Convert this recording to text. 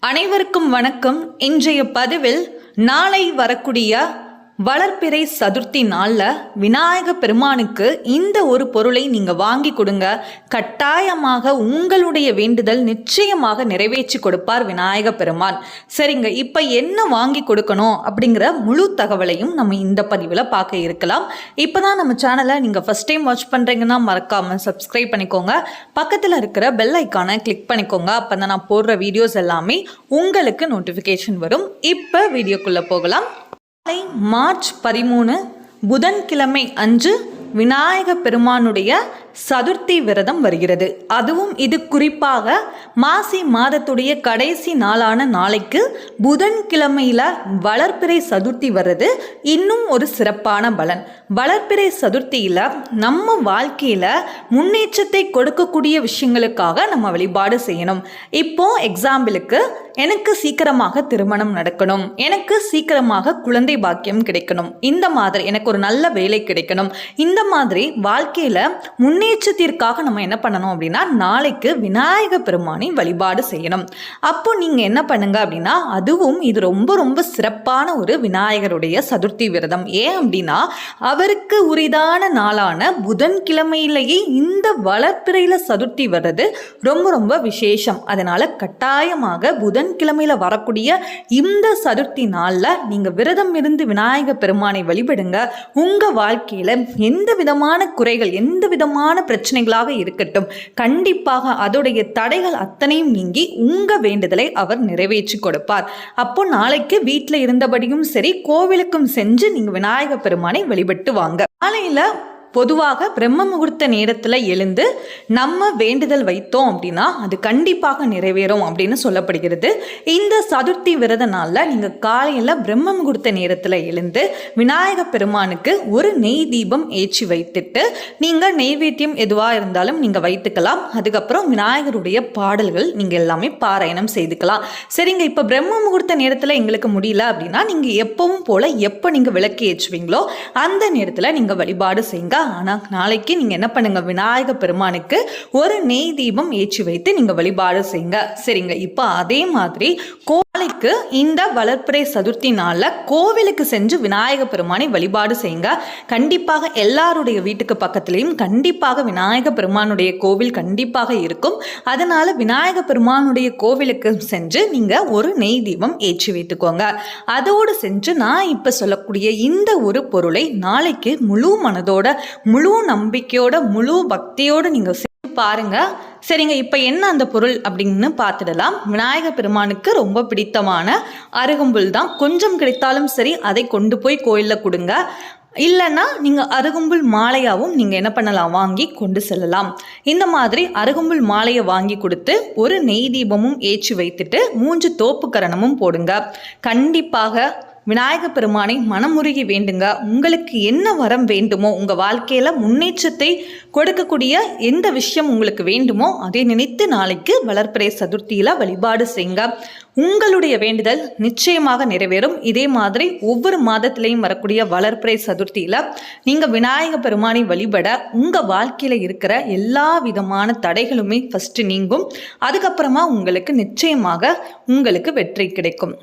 அனைவருக்கும் வணக்கம். இன்றைய பதிவில் நாளை வரக்கூடிய வளர்பிறை சதுர்த்தி நாளில் விநாயக பெருமானுக்கு இந்த ஒரு பொருளை நீங்கள் வாங்கி கொடுங்க. கட்டாயமாக உங்களுடைய வேண்டுதல் நிச்சயமாக நிறைவேற்றி கொடுப்பார் விநாயக பெருமான். சரிங்க, இப்போ என்ன வாங்கி கொடுக்கணும் அப்படிங்கிற முழு தகவலையும் நம்ம இந்த பதிவில் பார்க்க இருக்கலாம். இப்போ தான் நம்ம சேனலை நீங்கள் ஃபஸ்ட் டைம் வாட்ச் பண்ணுறீங்கன்னா மறக்காமல் சப்ஸ்கிரைப் பண்ணிக்கோங்க. பக்கத்தில் இருக்கிற பெல் ஐக்கானை கிளிக் பண்ணிக்கோங்க. அப்போ தான் நான் போடுற வீடியோஸ் எல்லாமே உங்களுக்கு நோட்டிஃபிகேஷன் வரும். இப்போ வீடியோக்குள்ளே போகலாம். நாளை மார்ச் 13 புதன்கிழமை அன்று விநாயக பெருமானுடைய சதுர்த்தி விரதம் வருகிறது. அதுவும் இது குறிப்பாக மாசி மாதத்துடைய கடைசி நாளான நாளைக்கு புதன்கிழமையில வளர்பிறை சதுர்த்தி வர்றது இன்னும் ஒரு சிறப்பான பலன். வளர்பிறை சதுர்த்தியில நம்ம வாழ்க்கையில முன்னேற்றத்தை கொடுக்கக்கூடிய விஷயங்களுக்காக நம்ம வழிபாடு செய்யணும். இப்போ எக்ஸாம்பிளுக்கு, எனக்கு சீக்கிரமாக திருமணம் நடக்கணும், எனக்கு சீக்கிரமாக குழந்தை பாக்கியம் கிடைக்கணும், இந்த மாதிரி எனக்கு ஒரு நல்ல வேலை கிடைக்கணும், இந்த மாதிரி வாழ்க்கையில முன்னேற்றத்திற்காக நம்ம என்ன பண்ணணும் அப்படின்னா நாளைக்கு விநாயக பெருமானை வழிபாடு செய்யணும். அப்போ நீங்க என்ன பண்ணுங்க அப்படின்னா, அதுவும் இது ரொம்ப ரொம்ப சிறப்பான ஒரு விநாயகருடைய சதுர்த்தி விரதம். ஏன் அப்படின்னா அவருக்கு உரிதான நாளான புதன்கிழமையிலேயே இந்த வளர்ப்பிறையில சதுர்த்தி வர்றது ரொம்ப ரொம்ப விசேஷம். அதனால கட்டாயமாக புதன்கிழமையில வரக்கூடிய இந்த சதுர்த்தி நாள்ல நீங்க விரதம் இருந்து விநாயக பெருமானை வழிபடுங்க. உங்க வாழ்க்கையில எந்த விதமான குறைகள், எந்த விதமான பிரச்சனைகளாக இருக்கட்டும், கண்டிப்பாக அதோடைய தடைகள் அத்தனையும் நீங்கி உங்க வேண்டுதலை அவர் நிறைவேற்றி கொடுப்பார். அப்போ நாளைக்கு வீட்டில் இருந்தபடியும் சரி, கோவிலுக்கும் சென்று நீங்க விநாயக பெருமானை வழிபட்டு வாங்க. காலையில பொதுவாக பிரம்ம முகூர்த்த நேரத்தில் எழுந்து நம்ம வேண்டுதல் வைத்தோம் அப்படின்னா அது கண்டிப்பாக நிறைவேறும் அப்படின்னு சொல்லப்படுகிறது. இந்த சதுர்த்தி விரத நாளில் நீங்கள் காலையில் பிரம்ம முகூர்த்த நேரத்தில் எழுந்து விநாயக பெருமானுக்கு ஒரு நெய் தீபம் ஏற்றி வைத்துட்டு நீங்கள் நெய்வேத்தியம் எதுவாக இருந்தாலும் நீங்கள் வைத்துக்கலாம். அதுக்கப்புறம் விநாயகருடைய பாடல்கள் நீங்கள் எல்லாமே பாராயணம் செய்துக்கலாம். சரிங்க, இப்போ பிரம்ம முகூர்த்த நேரத்தில் எங்களுக்கு முடியல அப்படின்னா நீங்கள் எப்பவும் போல எப்போ நீங்கள் விளக்கு ஏற்றுவீங்களோ அந்த நேரத்தில் நீங்கள் வழிபாடு செய்யுங்க. ஆனால் நாளைக்கு நீங்கள் என்ன பண்ணுங்க, விநாயக பெருமானுக்கு ஒரு நெய் தீபம் ஏற்றி வைத்து நீங்கள் வழிபாடு செய்யுங்க. சரிங்க, இப்போ அதே மாதிரி கோவிலுக்கு இந்த வளர்ப்பிறை சதுர்த்தி நாளில் கோவிலுக்கு சென்று விநாயக பெருமானை வழிபாடு செய்யுங்க. கண்டிப்பாக எல்லாருடைய வீட்டுக்கு பக்கத்துலேயும் கண்டிப்பாக விநாயக பெருமானுடைய கோவில் கண்டிப்பாக இருக்கும். அதனால விநாயக பெருமானுடைய கோவிலுக்கு சென்று நீங்கள் ஒரு நெய் தீபம் ஏற்றி வைத்துக்கோங்க. அதோடு சென்று நான் இப்போ சொல்லக்கூடிய இந்த ஒரு பொருளை நாளைக்கு முழு மனதோட, முழு நம்பிக்கையோட, முழு பக்தியோடு நீங்கள் பாருங்க. சரிங்க, இப்போ என்ன அந்த பொருள் அப்படின்னு பார்த்துடலாம். விநாயக பெருமானுக்கு ரொம்ப பிடித்தமான அருகம்புல் தான். கொஞ்சம் கிடைத்தாலும் சரி அதை கொண்டு போய் கோயிலில் கொடுங்க. இல்லைன்னா நீங்கள் அருகம்புல் மாலையாகவும் நீங்கள் என்ன பண்ணலாம், வாங்கி கொண்டு செல்லலாம். இந்த மாதிரி அருகம்புல் மாலையை வாங்கி கொடுத்து ஒரு நெய் தீபமும் ஏற்றி வைத்துட்டு 3 தோப்பு கரணமும் போடுங்க. கண்டிப்பாக விநாயக பெருமானை மனமுருகி வேண்டுங்க. உங்களுக்கு என்ன வரம் வேண்டுமோ, உங்கள் வாழ்க்கையில் முன்னேற்றத்தை கொடுக்கக்கூடிய எந்த விஷயம் உங்களுக்கு வேண்டுமோ அதை நினைத்து நாளைக்கு வளர்ப்பிறை சதுர்த்தியில் வழிபாடு செய்யுங்க. உங்களுடைய வேண்டுதல் நிச்சயமாக நிறைவேறும். இதே மாதிரி ஒவ்வொரு மாதத்திலையும் வரக்கூடிய வளர்ப்பிறை சதுர்த்தியில் நீங்கள் விநாயக பெருமானை வழிபட உங்கள் வாழ்க்கையில் இருக்கிற எல்லா விதமான தடைகளுமே ஃபஸ்ட்டு நீங்கும். அதுக்கப்புறமா உங்களுக்கு நிச்சயமாக உங்களுக்கு வெற்றி கிடைக்கும்.